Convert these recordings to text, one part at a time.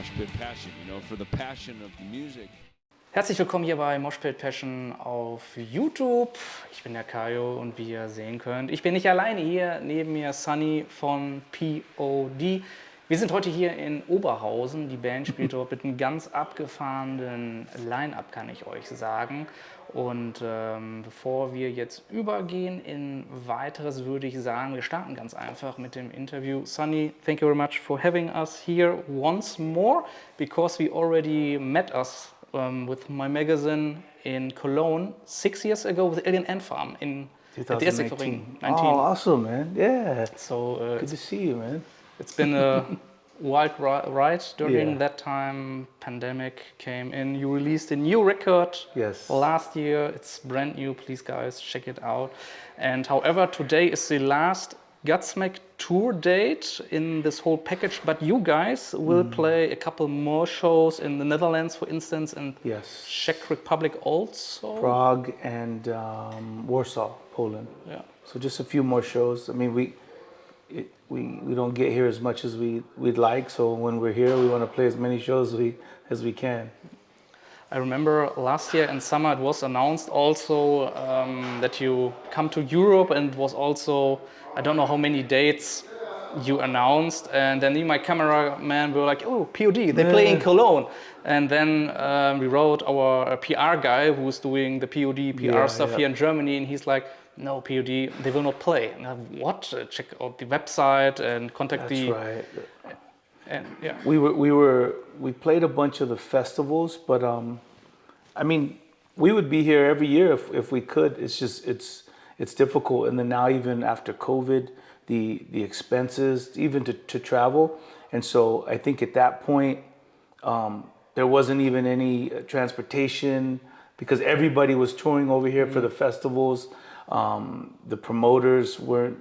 moshpitpassion, for the passion of the music. Herzlich willkommen hier bei Moshpitpassion auf YouTube. Ich bin der Kajo und wie ihr sehen könnt, ich bin nicht alleine hier. Neben mir Sonny von P.O.D. Wir sind heute hier in Oberhausen. Die Band spielt dort mit einem ganz abgefahrenen Line-Up, kann ich euch sagen. Und bevor wir jetzt übergehen in weiteres, würde ich sagen, wir starten ganz einfach mit dem Interview. Sonny, thank you very much for having us here once more, because we already met us with my magazine in Cologne 6 years ago with Alien Ant Farm in 2019. Oh, awesome, man. Yeah. So good to see you, man. It's been a wild ride during that time. Pandemic came in. You released a new record last year. It's brand new. Please, guys, check it out. And however, today is the last Godsmack tour date in this whole package. But you guys will play a couple more shows in the Netherlands, for instance, and Czech Republic also. Prague and Warsaw, Poland. Yeah. So just a few more shows. I mean, we don't get here as much as we'd like, so when we're here we want to play as many shows as we can. I remember last year in summer it was announced also that you come to Europe, and it was also, I don't know how many dates you announced, and then me and my cameraman were like, oh, P.O.D, they play in Cologne. And then we wrote our PR guy who's doing the P.O.D PR stuff here in Germany, and he's like, no, P.O.D, they will not play. And I, what? Check out the website and contact That's right. And yeah, we played a bunch of the festivals, but I mean, we would be here every year if we could. It's just it's difficult, and then now even after COVID, the expenses even to travel, and so I think at that point there wasn't even any transportation because everybody was touring over here for the festivals. The promoters weren't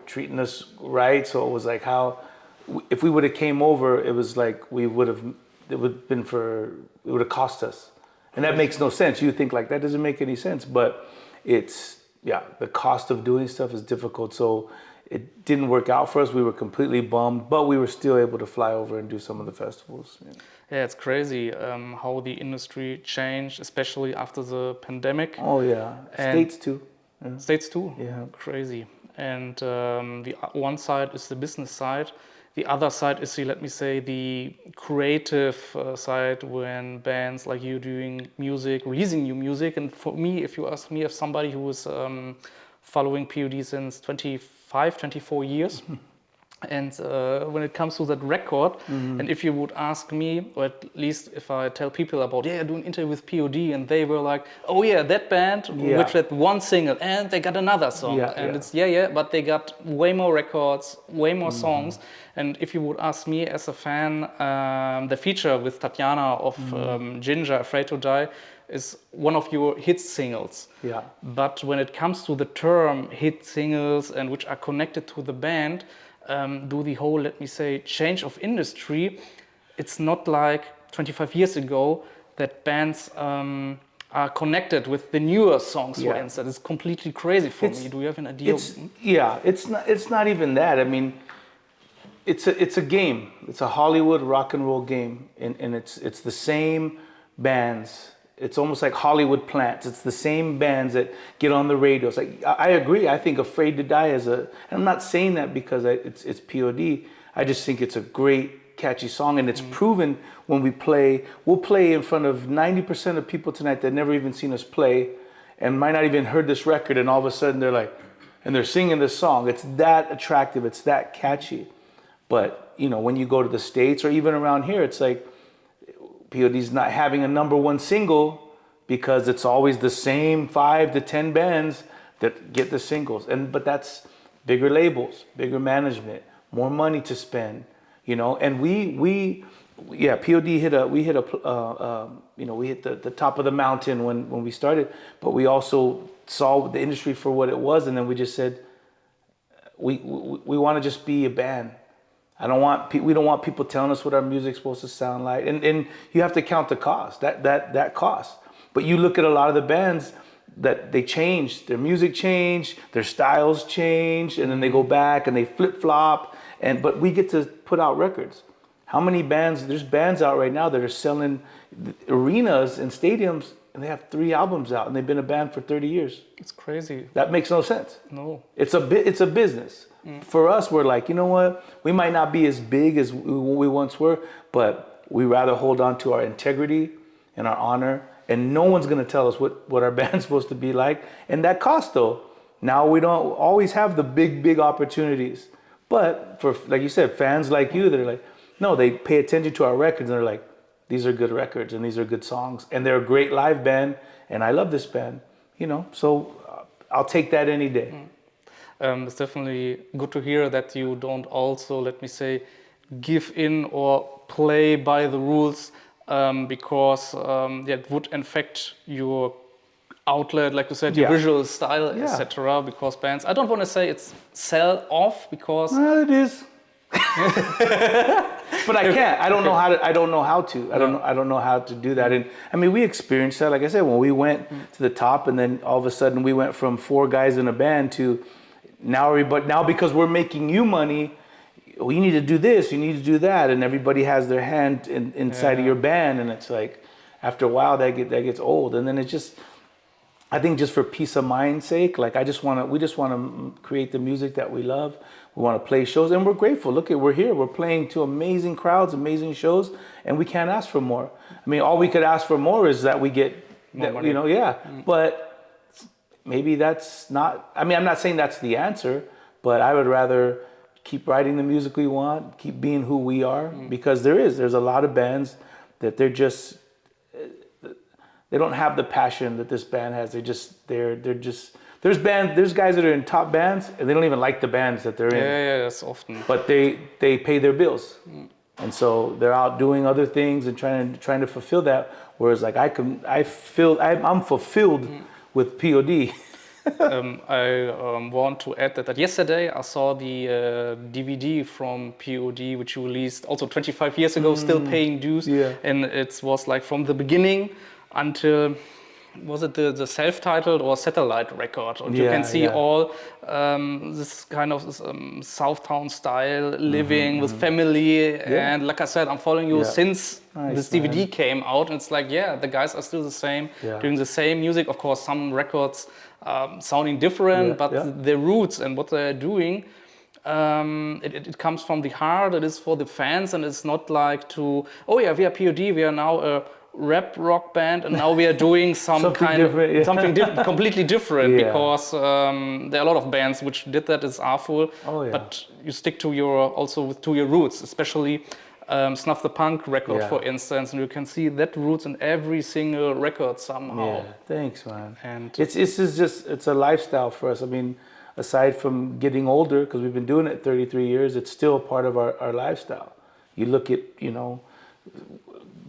treating us right, so it was like if we would have came over, it was like it would have cost us, and that makes no sense. You think like that doesn't make any sense, but the cost of doing stuff is difficult, so it didn't work out for us. We were completely bummed, but we were still able to fly over and do some of the festivals. Yeah, it's crazy how the industry changed, especially after the pandemic. Oh yeah, States too. Yeah. States too? Yeah. Crazy. And the one side is the business side. The other side is let me say, the creative side, when bands like you doing music, releasing new music. And for me, if you ask me, as somebody who was following P.O.D since 24 years, and when it comes to that record, and if you would ask me, or at least if I tell people about, I do an interview with P.O.D, and they were like, oh yeah, that band, which had one single, and they got another song, it's but they got way more records, way more songs. And if you would ask me as a fan, the feature with Tatiana of Ginger, Afraid to Die, is one of your hit singles. Yeah. But when it comes to the term hit singles and which are connected to the band, do the whole, let me say, change of industry, it's not like 25 years ago that bands are connected with the newer songs, for instance. It's completely crazy for me. Do you have an idea? It's not even that. I mean, it's a game. It's a Hollywood rock and roll game, and it's the same bands. It's almost like Hollywood plants. It's the same bands that get on the radio. It's like, I agree. I think Afraid to Die and I'm not saying that because it's P.O.D. I just think it's a great, catchy song, and it's proven when we'll play in front of 90% of people tonight that never even seen us play and might not even heard this record, and all of a sudden they're like, and they're singing this song. It's that attractive. It's that catchy. But, when you go to the States or even around here, it's like, P.O.D.'s not having a #1 single because it's always the same 5 to 10 bands that get the singles. But that's bigger labels, bigger management, more money to spend, And P.O.D. hit the top of the mountain when we started, but we also saw the industry for what it was, and then we just said we want to just be a band. We don't want people telling us what our music's supposed to sound like, and you have to count the cost. That cost. But you look at a lot of the bands that they changed, their music changed, their styles changed, and then they go back and they flip flop. But we get to put out records. How many bands? There's bands out right now that are selling arenas and stadiums, and they have 3 albums out, and they've been a band for 30 years. It's crazy. That makes no sense. No. It's a business. For us, we're like, you know what? We might not be as big as we once were, but we rather hold on to our integrity and our honor, and no one's going to tell us what our band's supposed to be like. And that costs, though. Now we don't always have the big opportunities. But for, like you said, fans like you, they're like, no, they pay attention to our records, and they're like, these are good records, and these are good songs, and they're a great live band, and I love this band, you know. So I'll take that any day. It's definitely good to hear that you don't also, let me say, give in or play by the rules, because that would affect your outlet, like you said, your visual style, etc. Because bands, I don't want to say it's sell off, because it is. But I can't. I don't know how to. I don't know how to do that. And I mean, we experienced that. Like I said, when we went to the top, and then all of a sudden we went from 4 guys in a band to now because we're making you money, well, you need to do this, you need to do that, and everybody has their hand inside of your band, and it's like, after a while that gets old, and then it just, I think just for peace of mind's sake, like we just want to create the music that we love. We want to play shows, and we're grateful. Look, we're here. We're playing to amazing crowds, amazing shows, and we can't ask for more. I mean, all we could ask for more is that we get, you know, But maybe that's not. I mean, I'm not saying that's the answer, but I would rather keep writing the music we want, keep being who we are, because there's a lot of bands that they don't have the passion that this band has. There's guys that are in top bands and they don't even like the bands that they're in. Yeah, that's often. But they pay their bills, and so they're out doing other things and trying to fulfill that. Whereas like I'm fulfilled with P.O.D. I want to add that yesterday I saw the DVD from P.O.D, which you released also 25 years ago, still paying dues, and it was like from the beginning until, was it the self-titled or satellite record? And you can see all this kind of Southtown style living with family. And like I said, I'm following you since this DVD came out. And it's like, the guys are still the same, doing the same music. Of course, some records sounding different, but the roots and what they're doing, it comes from the heart. It is for the fans, and it's not like we are P.O.D, we are now a rap rock band, and now we are doing something completely different, because there are a lot of bands which did that. It's awful, but you stick to your roots, especially Snuff the Punk record, for instance, and you can see that roots in every single record somehow. Thanks, man. And it's a lifestyle for us. I mean, aside from getting older, because we've been doing it 33 years, it's still a part of our lifestyle. You look at,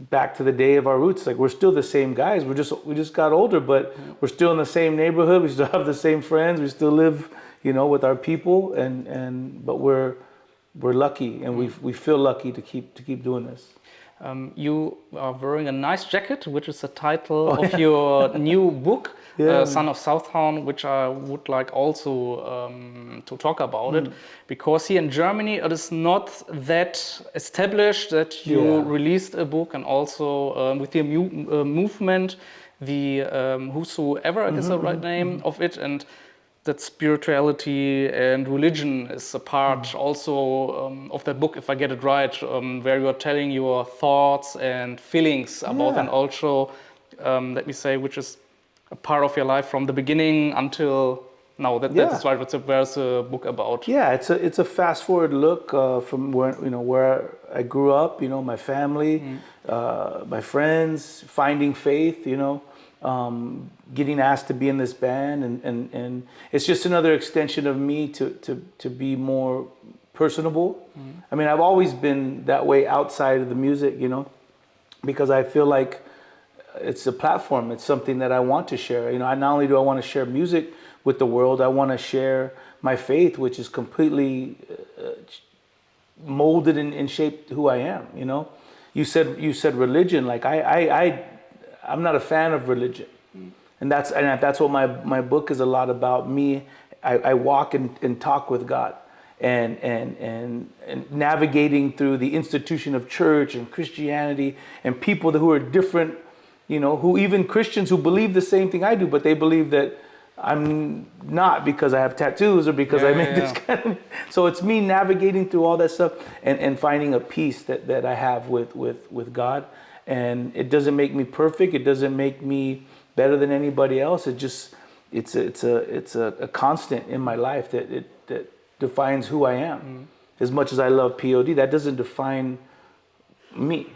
back to the day of our roots, like we're still the same guys. We just got older, but we're still in the same neighborhood. We still have the same friends. We still live, with our people, but we're lucky, and we feel lucky to keep doing this. You are wearing a nice jacket, which is the title of your new book, Son of Southtown, which I would like also to talk about it, because here in Germany it is not that established that you released a book, and also with your movement, the whosoever, I guess the right name of it, and that spirituality and religion is a part also of that book, if I get it right, where you are telling your thoughts and feelings about, and also, let me say, which is a part of your life from the beginning until now. That's right. Where's the book about? Yeah, it's a fast forward look from where I grew up. My family, my friends, finding faith. Getting asked to be in this band, and it's just another extension of me to be more personable. I mean, I've always been that way outside of the music, because I feel like it's a platform. It's something that I want to share. Not only do I want to share music with the world, I want to share my faith, which is completely molded and shaped who I am. You said religion. Like I'm not a fan of religion, and that's what my book is a lot about. Me, I walk and talk with God, and navigating through the institution of church and Christianity and people who are different, you know, who even Christians who believe the same thing I do, but they believe that I'm not because I have tattoos or because I make this kind of. So it's me navigating through all that stuff and finding a peace that I have with God. And it doesn't make me perfect. It doesn't make me better than anybody else. It's a constant in my life that defines who I am. As much as I love P.O.D, that doesn't define me.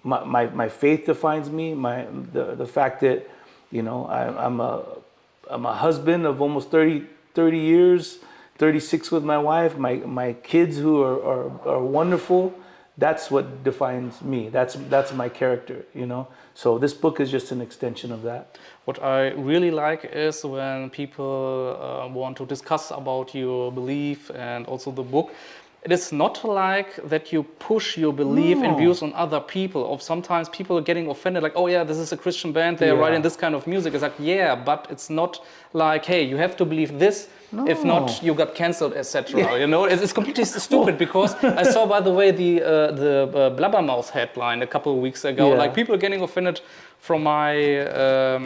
My faith defines me. The fact that, you know, I'm a husband of almost 30 years, 36 with my wife, my kids who are wonderful. That's what defines me. That's my character, you know. So this book is just an extension of that. What I really like is when people want to discuss about your belief and also the book. It is not like that you push your belief and views on other people. Or sometimes people are getting offended, like, oh yeah, this is a Christian band, they're writing this kind of music. It's like, yeah, but it's not like, hey, you have to believe this. No. If not, you got cancelled, etc. Yeah. You know, it's completely stupid because I saw, by the way, the Blabbermouth headline a couple of weeks ago. Yeah. Like, people are getting offended from my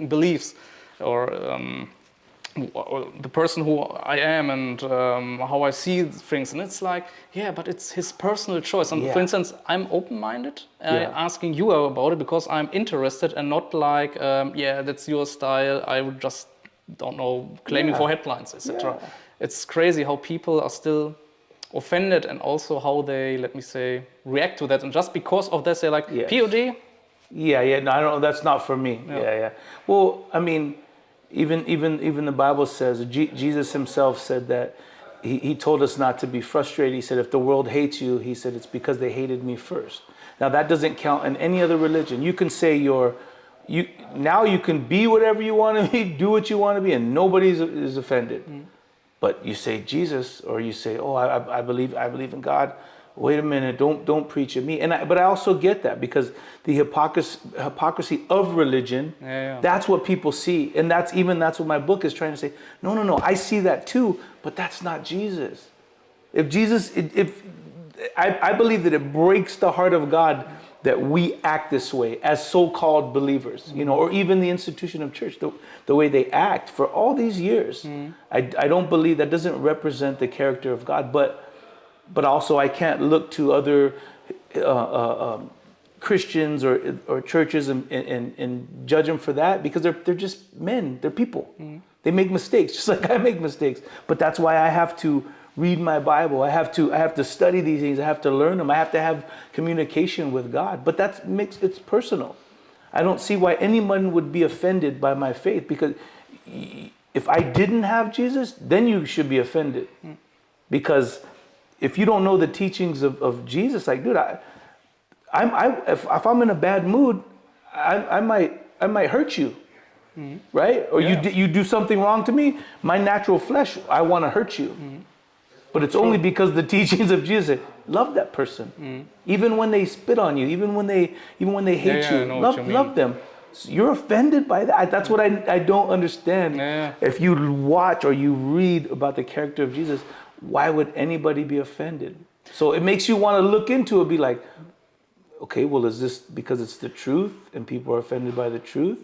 beliefs or the person who I am and how I see things. And it's like, yeah, but it's his personal choice. And for instance, I'm open-minded asking you about it because I'm interested and not like, yeah, that's your style. I would just, don't know, claiming for headlines, etc. Yeah. It's crazy how people are still offended and also how they, let me say, react to that. And just because of this, they're like, P.O.D? Yeah, no, I don't know, that's not for me. Yeah. Well, I mean, even the Bible says, Jesus himself said that he told us not to be frustrated. He said, if the world hates you, he said, it's because they hated me first. Now that doesn't count in any other religion. You can say now you can be whatever you want to be, do what you want to be, and nobody is offended. But you say Jesus, or you say, oh, I believe in God. Wait a minute, don't preach at me. But I also get that because the hypocrisy of religion, that's what people see. And that's what my book is trying to say. No, I see that too, but that's not Jesus. I believe that it breaks the heart of God that we act this way as so-called believers, you know, or even the institution of church, the way they act for all these years. I don't believe that doesn't represent the character of God, but also I can't look to other Christians or churches and judge them for that because they're just men, they're people. They make mistakes just like I make mistakes. But that's why I have to read my Bible. I have to study these things. I have to learn them. I have to have communication with God. But it's personal. I don't see why anyone would be offended by my faith because if I didn't have Jesus, then you should be offended. Because if you don't know the teachings of Jesus, like, dude, if I'm in a bad mood, I might hurt you, right? Or you do something wrong to me. My natural flesh, I want to hurt you, but it's only because the teachings of Jesus say, love that person, even when they spit on you, even when they hate you, love them. So you're offended by that. That's what I don't understand. If you watch or you read about the character of Jesus, why would anybody be offended? So it makes you want to look into it, be like, okay, well, is this because it's the truth and people are offended by the truth?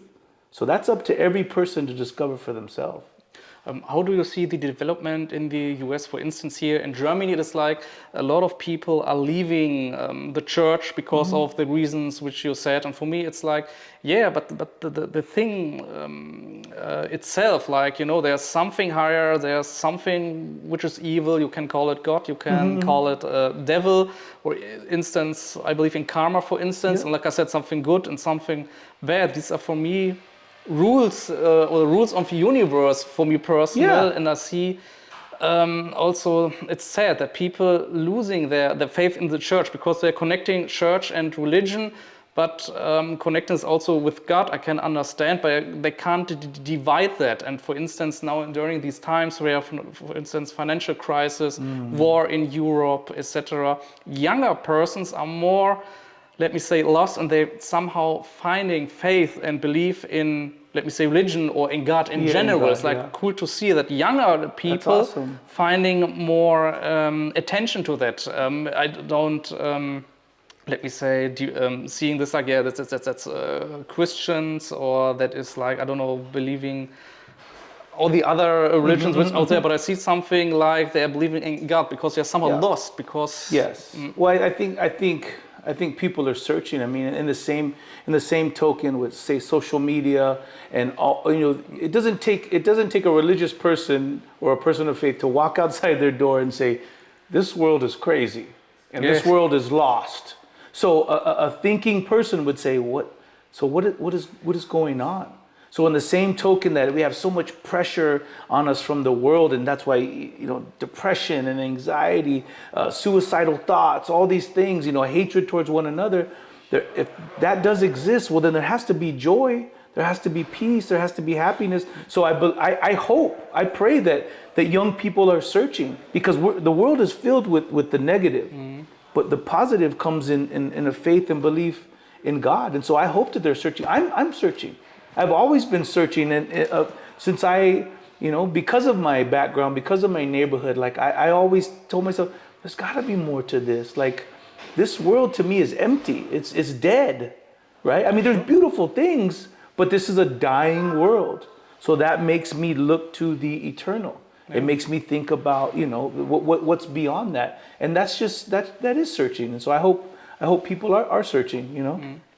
So that's up to every person to discover for themselves. How do you see the development in the US? For instance, here in Germany, it is like a lot of people are leaving the church because of the reasons which you said. And for me, it's like, yeah, but the thing itself, like, you know, there's something higher, there's something which is evil. You can call it God, you can call it devil, or instance, I believe in karma, for instance. And like I said, something good and something bad. These are for me rules or the rules of the universe for me personal, and I see also it's sad that people losing their faith in the church because they're connecting church and religion, but connecting is also with God. I can understand, but they can't divide that. And for instance, now during these times where, for instance, financial crisis, war in Europe, etc., younger persons are more, let me say, lost, and they somehow finding faith and belief in let me say, religion or in God in general. God, it's like cool to see that younger people awesome. finding more attention to that. I don't, let me say, seeing this like, yeah, that's Christians, or that is like, I don't know, believing all the other religions which out there, but I see something like they're believing in God because they're somehow lost. Because well, I think people are searching. I mean, in the same token with, say, social media and all, it doesn't take a religious person or a person of faith to walk outside their door and say, this world is crazy and this world is lost. So a thinking person would say, what is going on? So in the same token that we have so much pressure on us from the world, and that's why, depression and anxiety, suicidal thoughts, all these things, hatred towards one another, if that does exist, well, then there has to be joy, there has to be peace, there has to be happiness. So I pray that young people are searching, because the world is filled with the negative, but the positive comes in a faith and belief in God. And so I hope that they're searching. I'm searching. I've always been searching, and since because of my background, because of my neighborhood, like I always told myself, there's got to be more to this. Like, this world to me is empty. It's dead, right? I mean, there's beautiful things, but this is a dying world. So that makes me look to the eternal. Yeah. It makes me think about what's beyond that, and that is searching. And so I hope people are searching,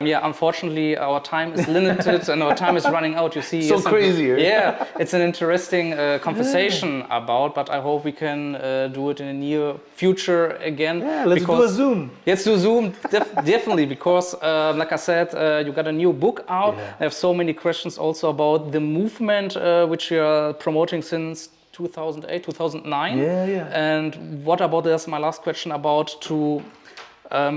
Yeah, unfortunately, our time is limited and our time is running out. You see, so crazy. Yeah, it's an interesting conversation about, but I hope we can do it in the near future again. Yeah, let's do a Zoom. Let's do Zoom, definitely, because like I said, you got a new book out. Yeah. I have so many questions also about the movement which you are promoting since 2008, 2009. Yeah. And what about, that's my last question, about to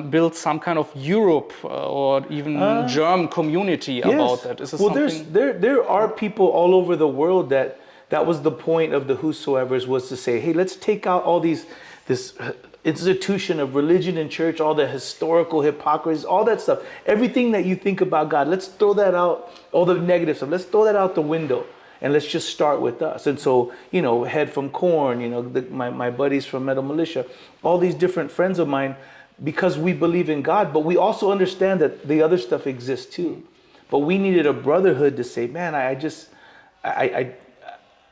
build some kind of Europe or even German community about that? Is this something? There are people all over the world that was the point of the Whosoevers, was to say, hey, let's take out all this institution of religion and church, all the historical hypocrisy, all that stuff, everything that you think about God, let's throw that out, all the negative stuff, let's throw that out the window. And let's just start with us. And so, Head from Corn, my buddies from Metal Militia, all these different friends of mine, because we believe in God, but we also understand that the other stuff exists too. But we needed a brotherhood to say, man, I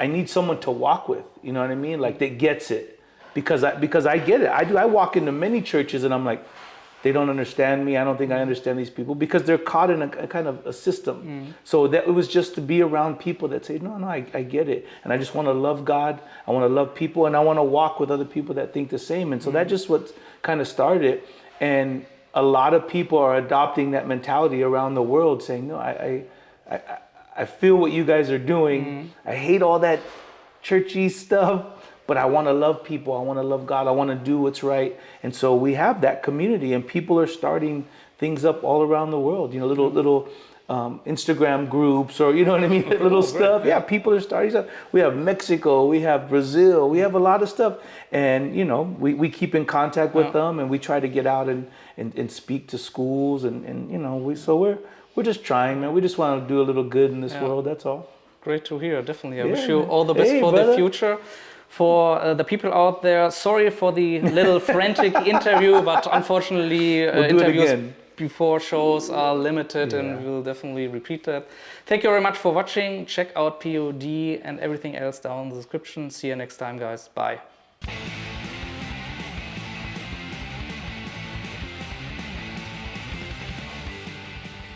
need someone to walk with, you know what I mean? Like, that gets it, because I get it. I walk into many churches and I'm like, they don't understand me. I don't think I understand these people, because they're caught in a kind of a system. So that it was just to be around people that say, no, I get it. And I just want to love God. I want to love people, and I want to walk with other people that think the same. And so that just what kind of started it. And a lot of people are adopting that mentality around the world, saying, no, I feel what you guys are doing. I hate all that churchy stuff, but I want to love people. I want to love God. I want to do what's right. And so we have that community, and people are starting things up all around the world. Little Instagram groups, or you know what I mean, little stuff. Yeah, people are starting stuff. We have Mexico, we have Brazil, we have a lot of stuff, and we keep in contact with them, and we try to get out and speak to schools, and we're just trying, man. We just want to do a little good in this world. That's all. Great to hear. Definitely. I wish you all the best for the future. For the people out there, sorry for the little frantic interview, but unfortunately, we'll interviews before shows are limited, and we'll definitely repeat that. Thank you very much for watching. Check out P.O.D and everything else down in the description. See you next time, guys. Bye.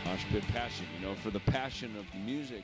Moshpit passion, for the passion of music.